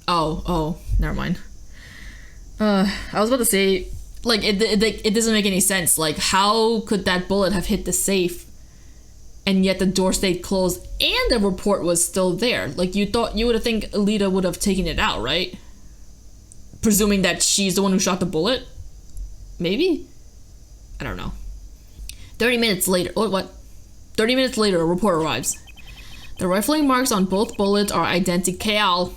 Oh, never mind. I was about to say, like, it doesn't make any sense. Like, how could that bullet have hit the safe, and yet the door stayed closed and the report was still there? Like, you would have think Alita would have taken it out, right? Presuming that she's the one who shot the bullet? Maybe? I don't know. 30 minutes later, oh, what? 30 minutes later, a report arrives. The rifling marks on both bullets are identical.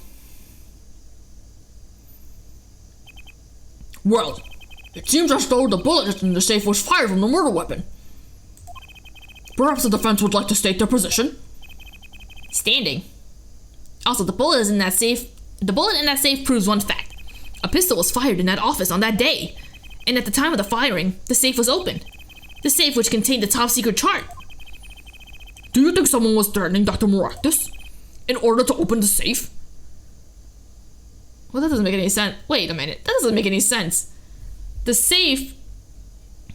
Well, it seems as though the bullet in the safe was fired from the murder weapon. Perhaps the defense would like to state their position. Standing. Also, the bullet in that safe proves one fact. A pistol was fired in that office on that day. And at the time of the firing, the safe was open. The safe which contained the top secret chart. Do you think someone was threatening Dr. Maractus in order to open the safe? Well, that doesn't make any sense. Wait a minute. That doesn't make any sense. The safe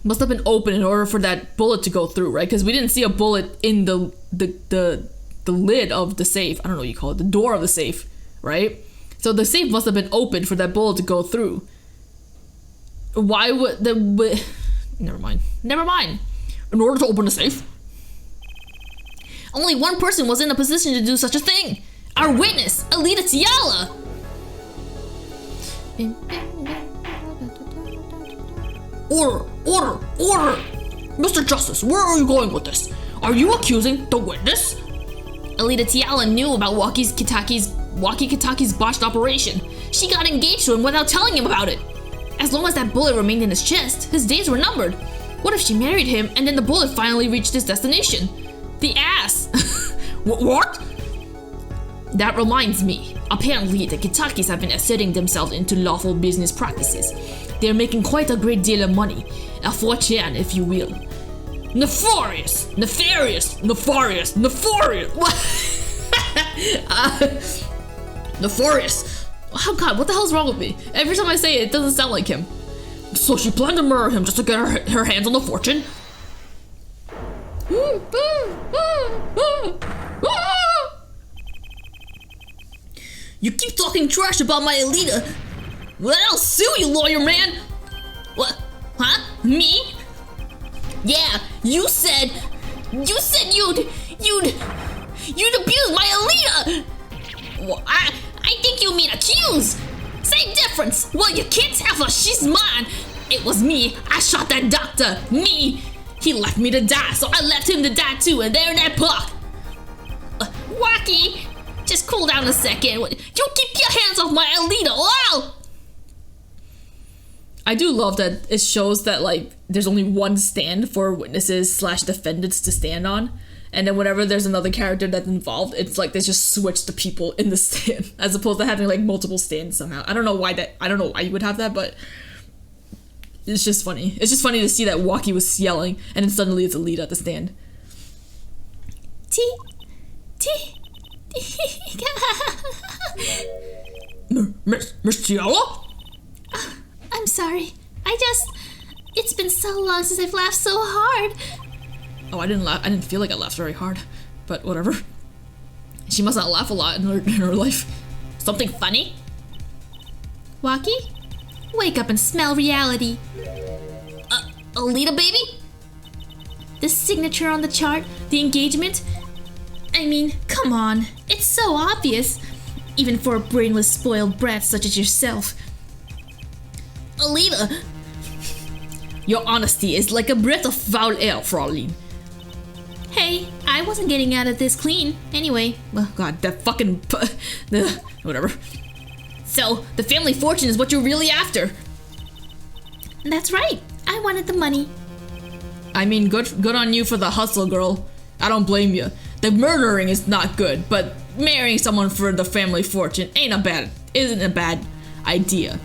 must have been open in order for that bullet to go through, right? Because we didn't see a bullet in the lid of the safe. I don't know what you call it. The door of the safe, right? So the safe must have been open for that bullet to go through. Why would the... Never mind. In order to open the safe? Only one person was in a position to do such a thing. Our witness, Alita Tiala. Order! Mr. Justice, where are you going with this? Are you accusing the witness? Alita Tiala knew about Waki-Kataki's botched operation. She got engaged to him without telling him about it. As long as that bullet remained in his chest, his days were numbered. What if she married him and then the bullet finally reached its destination? The ass! What? That reminds me. Apparently, the Kitakis have been asserting themselves into lawful business practices. They are making quite a great deal of money. A fortune, if you will. Nefarious! Nefarious! Nefarious! Oh god, what the hell's wrong with me? Every time I say it, it doesn't sound like him. So she planned to murder him just to get her hands on the fortune? You keep talking trash about my Alita. Well, I'll sue you, lawyer man. What? Huh? Me? Yeah, you said you'd abuse my Alita. Well, I think you mean accuse. Same difference. Well, you can't have her. She's mine. It was me. I shot that doctor. Me. He left me to die, so I left him to die too, and there in that park. Waki, just cool down a second. You keep your hands off my Alita. Wow. I do love that it shows that, like, there's only one stand for witnesses / defendants to stand on. And then whenever there's another character that's involved, it's like they just switch the people in the stand as opposed to having like multiple stands somehow. I don't know why you would have that, but it's just funny. It's just funny to see that Waki was yelling and then suddenly it's Alita at the stand. Miss Tiala? I'm sorry. It's been so long since I've laughed so hard. Oh, I didn't laugh. I didn't feel like I laughed very hard, but whatever. She must not laugh a lot in her life. Something funny? Waki, wake up and smell reality. Alita, baby? The signature on the chart, the engagement. I mean, come on. It's so obvious. Even for a brainless, spoiled brat such as yourself. Alita! Your honesty is like a breath of foul air, Fraulein. Hey, I wasn't getting out of this clean. Anyway. Oh god, that fucking... whatever. So, the family fortune is what you're really after. That's right. I wanted the money. I mean, good on you for the hustle, girl. I don't blame you. The murdering is not good, but marrying someone for the family fortune isn't a bad idea.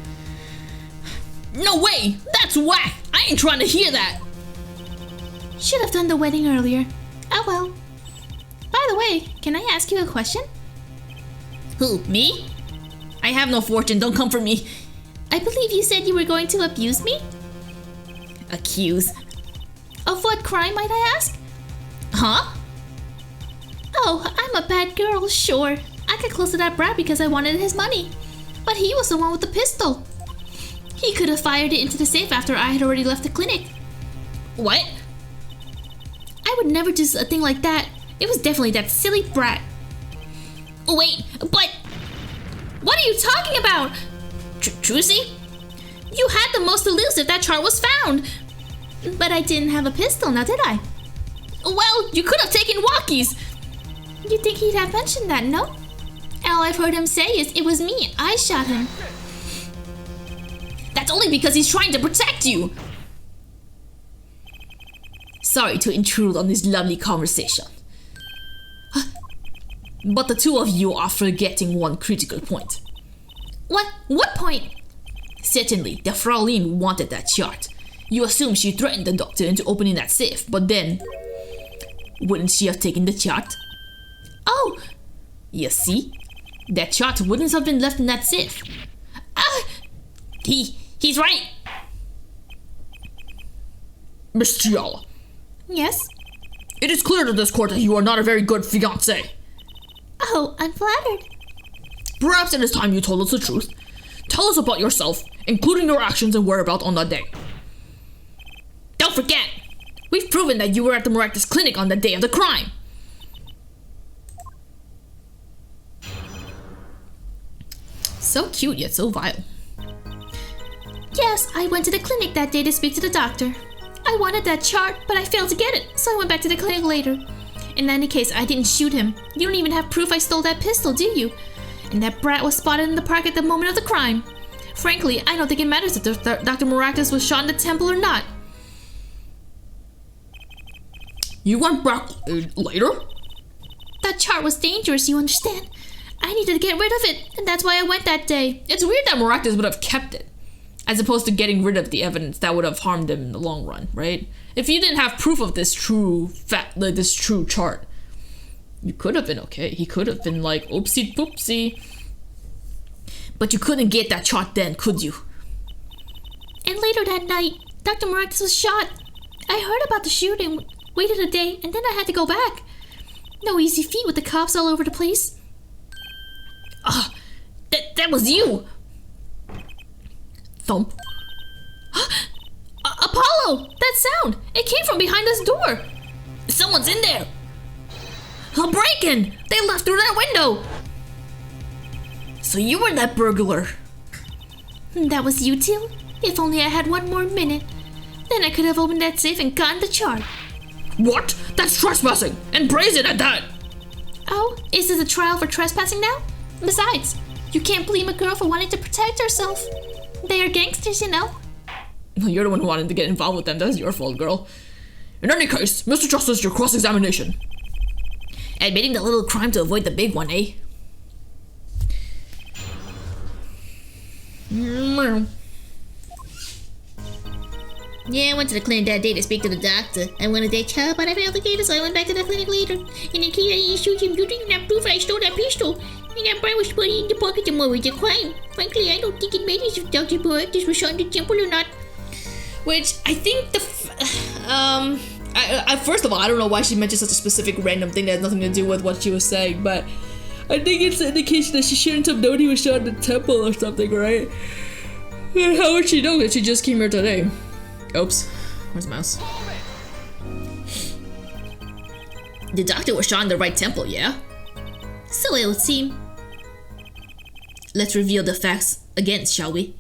No way! That's whack! I ain't trying to hear that! Should have done the wedding earlier. Oh well. By the way, can I ask you a question? Who, me? I have no fortune, don't come for me. I believe you said you were going to abuse me? Accuse? Of what crime, might I ask? Huh? Oh, I'm a bad girl, sure. I got close to that brat because I wanted his money. But he was the one with the pistol. He could have fired it into the safe after I had already left the clinic. What? I would never do a thing like that. It was definitely that silly brat. Wait, but... What are you talking about? Trucy? You had the most to lose if that chart was found. But I didn't have a pistol, now did I? Well, you could have taken walkies. You think he'd have mentioned that, no? All I've heard him say is, it was me, I shot him. That's only because he's trying to protect you. Sorry to intrude on this lovely conversation. But the two of you are forgetting one critical point. What point? Certainly, the Fraulein wanted that chart. You assume she threatened the doctor into opening that safe, but then... wouldn't she have taken the chart? Oh! You see? That chart wouldn't have been left in that safe. He's right! Miss Giala. Yes? It is clear to this court that you are not a very good fiancé. Oh, I'm flattered. Perhaps it is time you told us the truth. Tell us about yourself, including your actions and whereabouts on that day. Don't forget! We've proven that you were at the Maractus clinic on the day of the crime. So cute yet so vile. Yes, I went to the clinic that day to speak to the doctor. I wanted that chart, but I failed to get it, so I went back to the clinic later. In any case, I didn't shoot him. You don't even have proof I stole that pistol, do you? And that brat was spotted in the park at the moment of the crime. Frankly, I don't think it matters if Dr. Maractus was shot in the temple or not. You went back later? That chart was dangerous, you understand? I needed to get rid of it, and that's why I went that day. It's weird that Maractus would have kept it, as opposed to getting rid of the evidence that would have harmed him in the long run, right? If you didn't have proof of this true chart, you could have been okay. He could have been like, oopsie poopsie. But you couldn't get that chart then, could you? And later that night, Dr. Maractus was shot. I heard about the shooting, waited a day, and then I had to go back. No easy feat with the cops all over the place. That was you! Thump. Apollo! That sound! It came from behind this door! Someone's in there! A break-in! They left through that window! So you were that burglar. That was you too? If only I had one more minute. Then I could have opened that safe and gotten the chart. What? That's trespassing! And brazen at that! Oh, is this a trial for trespassing now? Besides, you can't blame a girl for wanting to protect herself. They are gangsters, you know. You're the one who wanted to get involved with them. That's your fault, girl. In any case, Mr. Justice, your cross-examination. Admitting the little crime to avoid the big one, eh? Yeah, I went to the clinic that day to speak to the doctor. I wanted that child, but I failed to get it, so I went back to the clinic later. And in case I didn't shoot him, you didn't have proof I stole that pistol. And that brat was put in the pocket the moment of the crime. Frankly, I don't think it matters if Dr. Maractus was shot in the temple or not. Which, I think first of all, I don't know why she mentioned such a specific random thing that has nothing to do with what she was saying, but I think it's an indication that she shouldn't have known he was shot in the temple or something, right? And how would she know that she just came here today? Oops. Where's the mouse? The doctor was shot in the right temple, yeah? So it would seem. Let's reveal the facts again, shall we?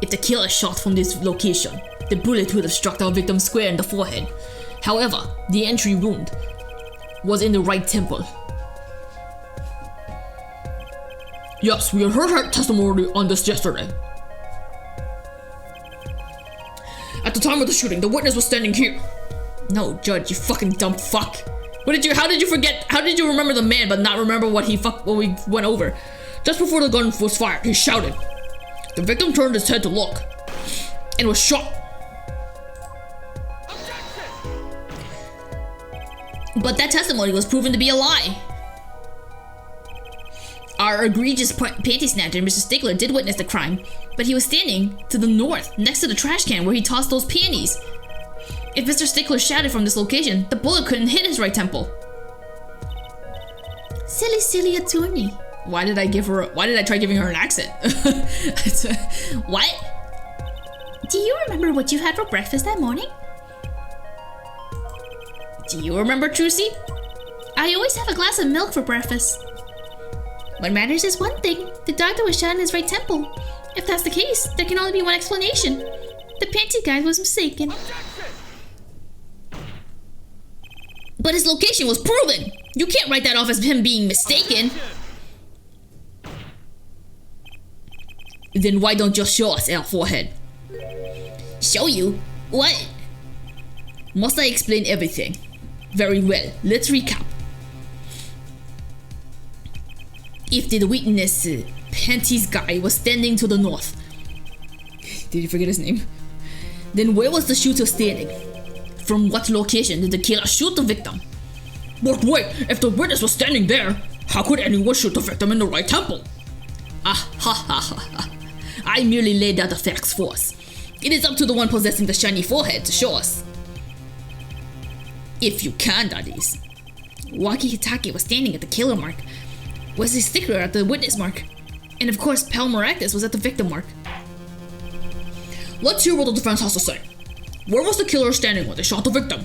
If the killer shot from this location, the bullet would have struck our victim square in the forehead. However, the entry wound was in the right temple. Yes, we heard her testimony on this yesterday. At the time of the shooting, the witness was standing here. No, Judge, you fucking dumb fuck. How did you forget? How did you remember the man but not remember what we went over? Just before the gun was fired, he shouted. The victim turned his head to look and was shot. But that testimony was proven to be a lie. Our egregious panty snatcher, Mr. Stickler, did witness the crime, but he was standing to the north, next to the trash can where he tossed those panties. If Mr. Stickler shouted from this location, the bullet couldn't hit his right temple. Silly attorney. Why did I try giving her an accent? What? Do you remember what you had for breakfast that morning? Do you remember, Trucy? I always have a glass of milk for breakfast. What matters is one thing. The doctor was shot in his right temple. If that's the case, there can only be one explanation. The panty guy was mistaken. But his location was proven! You can't write that off as him being mistaken. Then why don't you show us, our forehead? Show you? What? Must I explain everything? Very well, let's recap. If the witness, Panties guy, was standing to the north. Did you forget his name? Then where was the shooter standing? From what location did the killer shoot the victim? But wait, if the witness was standing there, how could anyone shoot the victim in the right temple? Ah ha ha ha ha. I merely laid out the facts for us. It is up to the one possessing the shiny forehead to show us. If you can, that is. Waki Hitaki was standing at the killer mark. Wesley Stickler at the witness mark. And of course, Pal Maractus was at the victim mark. Let's hear what the defense has to say. Where was the killer standing when they shot the victim?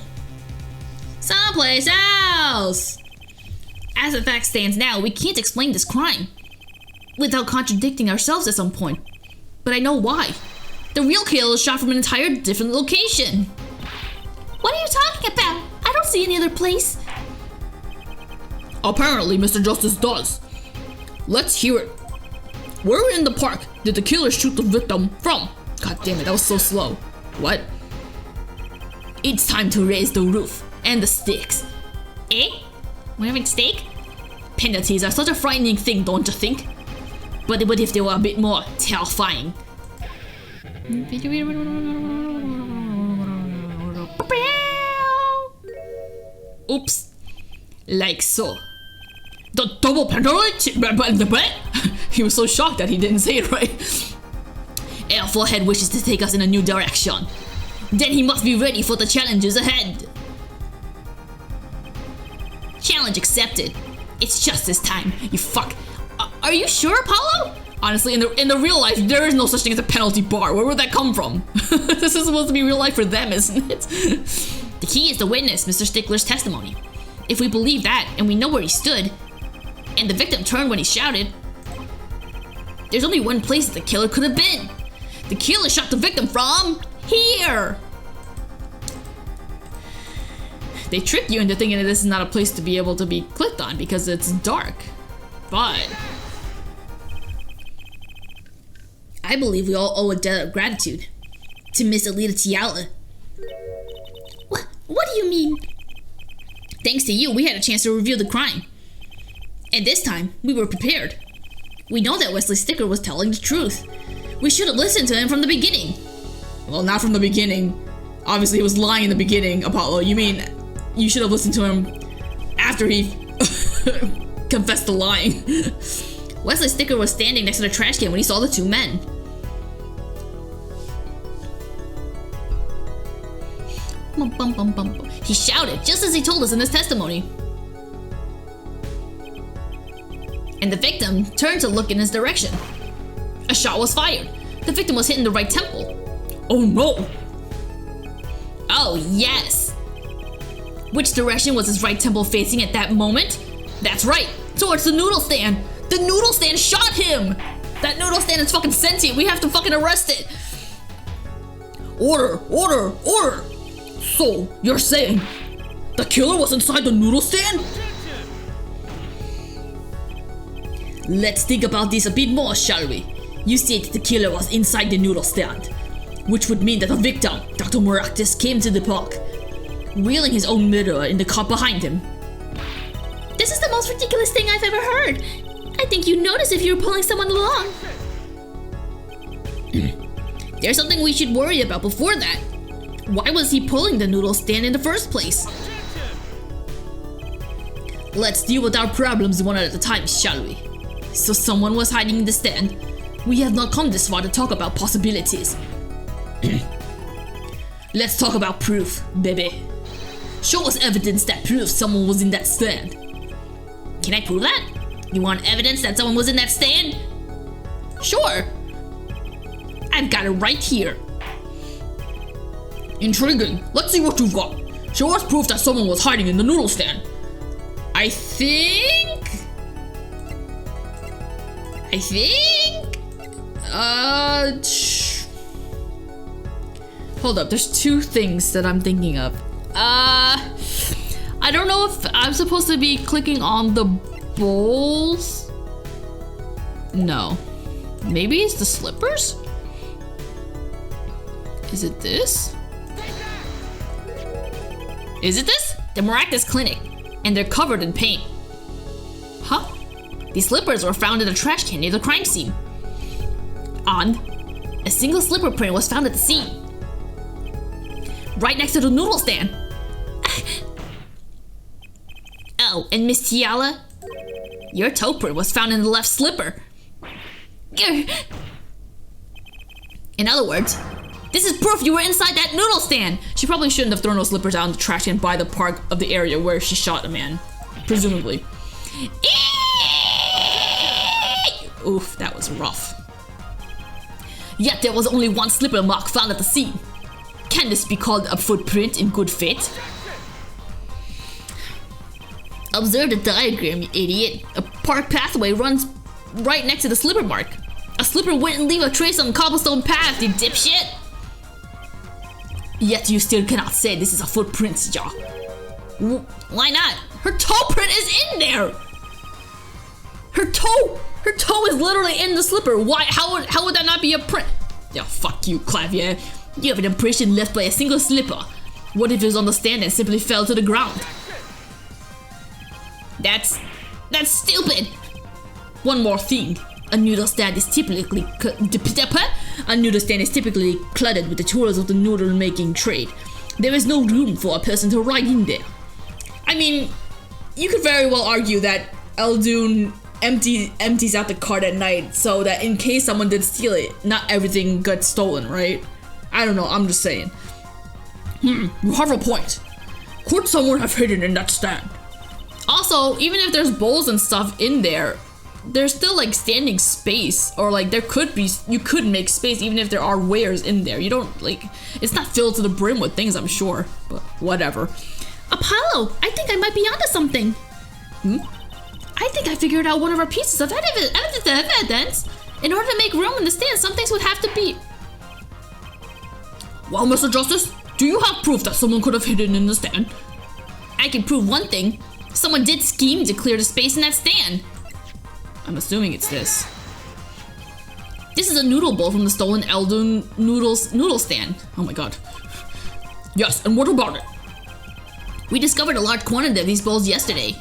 Someplace else! As the fact stands now, we can't explain this crime without contradicting ourselves at some point. But I know why. The real killer shot from an entire different location. What are you talking about? I don't see any other place. Apparently, Mr. Justice does. Let's hear it. Where in the park did the killer shoot the victim from? God damn it, that was so slow. What? It's time to raise the roof and the stakes. Eh? We're having steak? Penalties are such a frightening thing, don't you think? But what if they were a bit more terrifying? Oops. Like so. The double penalty? He was so shocked that he didn't say it right. Our forehead wishes to take us in a new direction. Then he must be ready for the challenges ahead. Challenge accepted. It's just this time, you fuck. Are you sure, Apollo? Honestly, in the real life, there is no such thing as a penalty bar. Where would that come from? This is supposed to be real life for them, isn't it? The key is to witness Mr. Stickler's testimony. If we believe that, and we know where he stood, and the victim turned when he shouted, there's only one place that the killer could have been. The killer shot the victim from here. They trick you into thinking that this is not a place to be able to be clicked on because it's dark. But I believe we all owe a debt of gratitude to Miss Alita Tiala. What do you mean? Thanks to you, we had a chance to review the crime. And this time, we were prepared. We know that Wesley Sticker was telling the truth. We should have listened to him from the beginning. Well, not from the beginning. Obviously, he was lying in the beginning, Apollo. You mean, you should have listened to him after he confessed to lying. Wesley Sticker was standing next to the trash can when he saw the two men. He shouted, just as he told us in his testimony. And the victim turned to look in his direction. A shot was fired. The victim was hit in the right temple. Oh no! Oh yes! Which direction was his right temple facing at that moment? That's right, towards the noodle stand. The noodle stand shot him! That noodle stand is fucking sentient. We have to fucking arrest it. Order, order, order! So, you're saying the killer was inside the noodle stand? Let's think about this a bit more, shall we? You said the killer was inside the noodle stand, which would mean that the victim, Dr. Maractus, came to the park, wheeling his own mirror in the car behind him. This is the most ridiculous thing I've ever heard. I think you'd notice if you were pulling someone along. There's something we should worry about before that. Why was he pulling the noodle stand in the first place? Let's deal with our problems one at a time, shall we? So someone was hiding in the stand. We have not come this far to talk about possibilities. Let's talk about proof, baby. Show us evidence that proves someone was in that stand. Can I prove that? You want evidence that someone was in that stand? Sure. I've got it right here. Intriguing. Let's see what you've got. Show us proof that someone was hiding in the noodle stand. I think... Hold up, there's two things that I'm thinking of. I don't know if I'm supposed to be clicking on the bowls. No. Maybe it's the slippers? Is it this? Is it this? The Miraculous Clinic, and they're covered in paint. Huh? These slippers were found in a trash can near the crime scene. A single slipper print was found at the scene. Right next to the noodle stand. Oh, and Miss Tiala, your toe print was found in the left slipper. In other words, this is proof you were inside that noodle stand. She probably shouldn't have thrown those slippers out in the trash can by the park of the area where she shot a man. Presumably. Oof, that was rough. Yet there was only one slipper mark found at the scene. Can this be called a footprint in good faith? Observe the diagram, you idiot. A park pathway runs right next to the slipper mark. A slipper wouldn't leave a trace on the cobblestone path, you dipshit. Yet you still cannot say this is a footprint, ja. Why not? Her toe print is in there! Her toe is literally in the slipper. Why? How would that not be a print? Yeah, fuck you, Klavier. You have an impression left by a single slipper. What if it was on the stand and simply fell to the ground? That's stupid. One more thing. A noodle stand is typically cluttered with the tools of the noodle making trade. There is no room for a person to ride in there. I mean, you could very well argue that Eldun empties out the cart at night so that in case someone did steal it, not everything got stolen, right? I don't know, I'm just saying. You have a point. Could someone have hidden in that stand? Also, even if there's bowls and stuff in there, there's still like standing space, or like you could make space even if there are wares in there. You don't like, it's not filled to the brim with things, I'm sure, but whatever. Apollo, I think I might be onto something. I think I figured out one of our pieces of evidence. In order to make room in the stand, some things would have to be. Well, Mr. Justice, do you have proof that someone could have hidden in the stand? I can prove one thing. Someone did scheme to clear the space in that stand. I'm assuming it's this. This is a noodle bowl from the stolen Eldun noodle stand. Oh my god. Yes, and what about it? We discovered a large quantity of these bowls yesterday.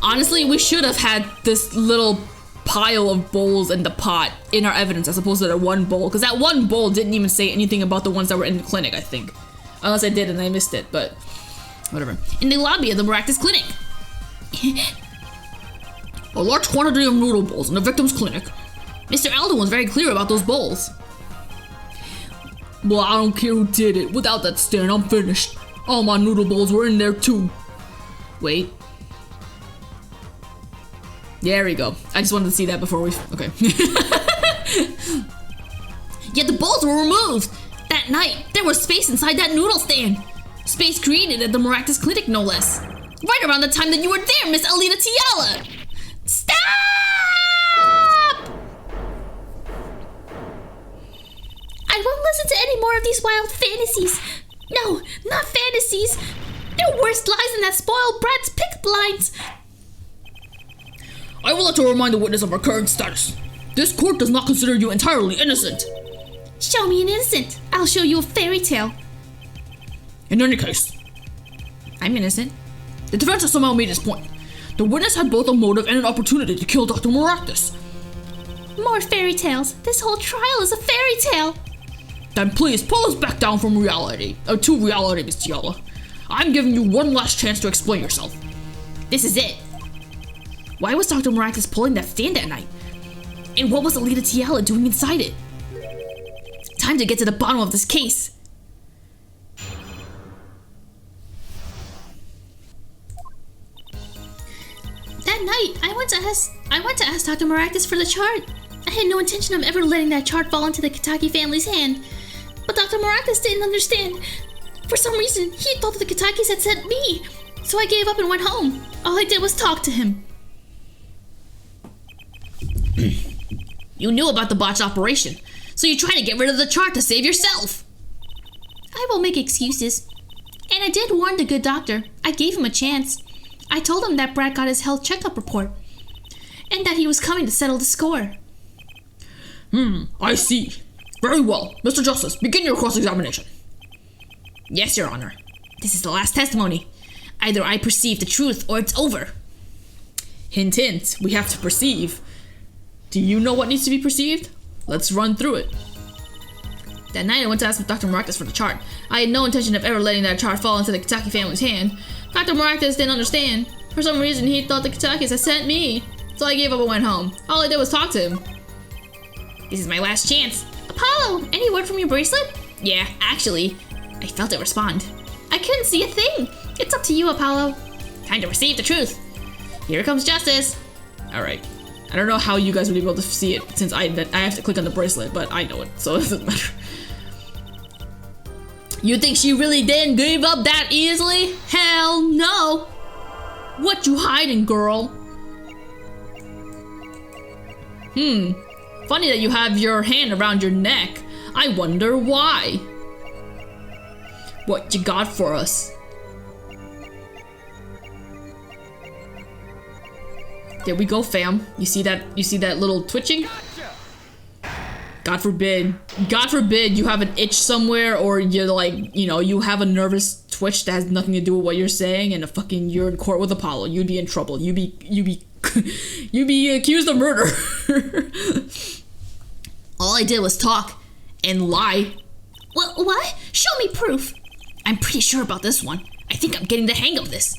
Honestly, we should have had this little pile of bowls in the pot in our evidence as opposed to that one bowl, because that one bowl didn't even say anything about the ones that were in the clinic, I think. Unless I did and I missed it, but whatever. In the lobby of the Miraculous Clinic. A large quantity of noodle bowls in the victim's clinic. Mr. Eldon was very clear about those bowls. Well, I don't care who did it. Without that stand, I'm finished. All my noodle bowls were in there too. Wait. There we go. I just wanted to see that before we... Okay. Yet the bowls were removed. That night, there was space inside that noodle stand. Space created at the Miraculous Clinic, no less. Right around the time that you were there, Miss Alita Tiala. Stop! I won't listen to any more of these wild fantasies. No, not fantasies. They're worse lies than that spoiled brat's pick lines. I will let you remind the witness of our current status. This court does not consider you entirely innocent. Show me an innocent. I'll show you a fairy tale. In any case, I'm innocent. The defense has somehow made its point. The witness had both a motive and an opportunity to kill Dr. Maractus. More fairy tales. This whole trial is a fairy tale. Then please pull us back down from reality. To reality, Miss Tiala. I'm giving you one last chance to explain yourself. This is it. Why was Dr. Maractus pulling that stand that night? And what was Alita Tiala doing inside it? Time to get to the bottom of this case. That night, I went to ask Dr. Maractus for the chart. I had no intention of ever letting that chart fall into the Kitaki family's hand. But Dr. Maractus didn't understand. For some reason, he thought that the Kitakis had sent me. So I gave up and went home. All I did was talk to him. You knew about the botched operation, so you tried to get rid of the chart to save yourself. I will make excuses. And I did warn the good doctor. I gave him a chance. I told him that Brad got his health checkup report. And that he was coming to settle the score. I see. Very well. Mr. Justice, begin your cross-examination. Yes, Your Honor. This is the last testimony. Either I perceive the truth or it's over. Hint, hint. We have to perceive. Do you know what needs to be perceived? Let's run through it. That night I went to ask Dr. Maractus for the chart. I had no intention of ever letting that chart fall into the Kitaki family's hand. Dr. Maractus didn't understand. For some reason he thought the Kitakis had sent me. So I gave up and went home. All I did was talk to him. This is my last chance. Apollo, any word from your bracelet? Yeah, actually, I felt it respond. I couldn't see a thing. It's up to you, Apollo. Time to receive the truth. Here comes justice. Alright. I don't know how you guys would be able to see it since I have to click on the bracelet, but I know it, so it doesn't matter. You think she really didn't give up that easily? Hell no! What you hiding, girl? Funny that you have your hand around your neck. I wonder why. What you got for us? There we go, fam. You see that little twitching? God forbid you have an itch somewhere, or you're like, you have a nervous twitch that has nothing to do with what you're saying, and you're in court with Apollo. You'd be in trouble. You'd be accused of murder. All I did was talk and lie. What? Show me proof. I'm pretty sure about this one. I think I'm getting the hang of this.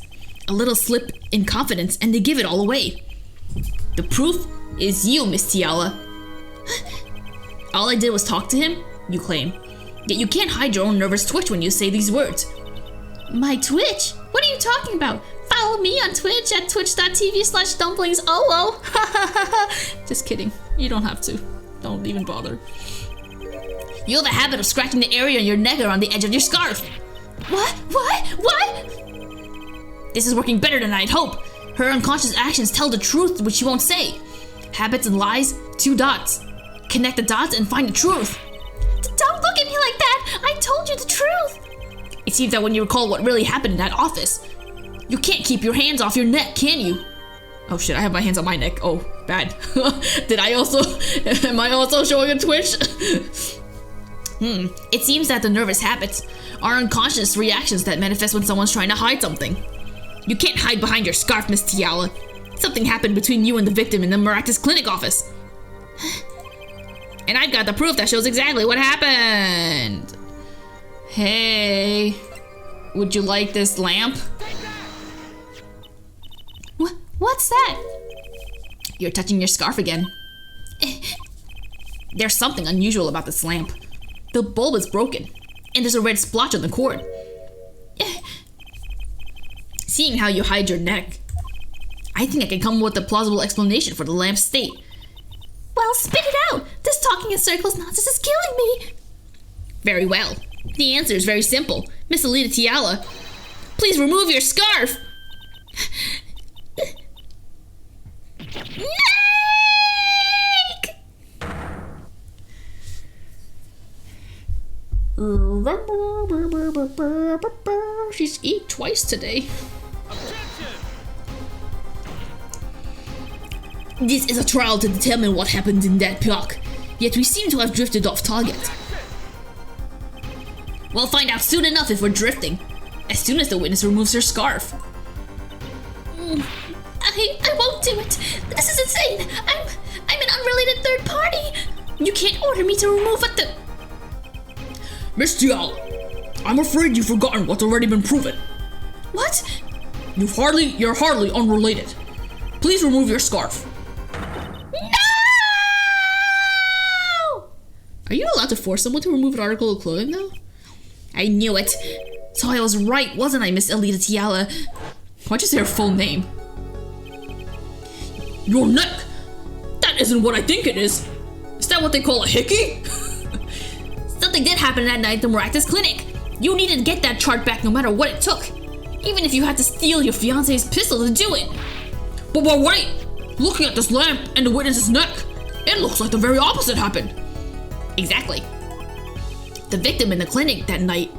A little slip in confidence and they give it all away. The proof is you, Miss Tiala. All I did was talk to him, you claim. Yet you can't hide your own nervous twitch when you say these words. My Twitch? What are you talking about? Follow me on Twitch at twitch.tv/DumplingzOwO. Just kidding. You don't have to. Don't even bother. You have a habit of scratching the area on your neck or on the edge of your scarf. What? This is working better than I'd hope. Her unconscious actions tell the truth, which she won't say. Habits and lies, 2 dots. Connect the dots and find the truth. Don't look at me like that! I told you the truth! It seems that when you recall what really happened in that office, you can't keep your hands off your neck, can you? Oh shit, I have my hands on my neck. Oh, bad. Am I also showing a twitch? It seems that the nervous habits are unconscious reactions that manifest when someone's trying to hide something. You can't hide behind your scarf, Miss Tiala. Something happened between you and the victim in the Maractus clinic office. And I've got the proof that shows exactly what happened. Hey, would you like this lamp? What's that? You're touching your scarf again. There's something unusual about this lamp. The bulb is broken, and there's a red splotch on the cord. Seeing how you hide your neck, I think I can come up with a plausible explanation for the lamp's state. Well, spit it out! This talking in circles nonsense is killing me! Very well. The answer is very simple. Miss Alita Tiala, please remove your scarf! She's eat twice today. This is a trial to determine what happened in that park, yet we seem to have drifted off target. We'll find out soon enough if we're drifting, as soon as the witness removes her scarf. I won't do it. This is insane. I'm an unrelated third party. You can't order me to remove it. Miss Tiala, I'm afraid you've forgotten what's already been proven. What? You're hardly unrelated. Please remove your scarf. No! Are you allowed to force someone to remove an article of clothing, though? I knew it. So I was right, wasn't I, Miss Alita Tiala? Why'd you say her full name? Your neck! That isn't what I think it is. Is that what they call a hickey? Something did happen that night at the Maractus Clinic. You needed to get that chart back no matter what it took. Even if you had to steal your fiance's pistol to do it. But wait! Looking at this lamp and the witness's neck, it looks like the very opposite happened. Exactly. The victim in the clinic that night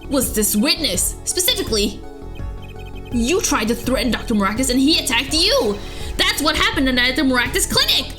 was this witness. Specifically, you tried to threaten Dr. Maractus and he attacked you. That's what happened tonight at the Maractus Clinic.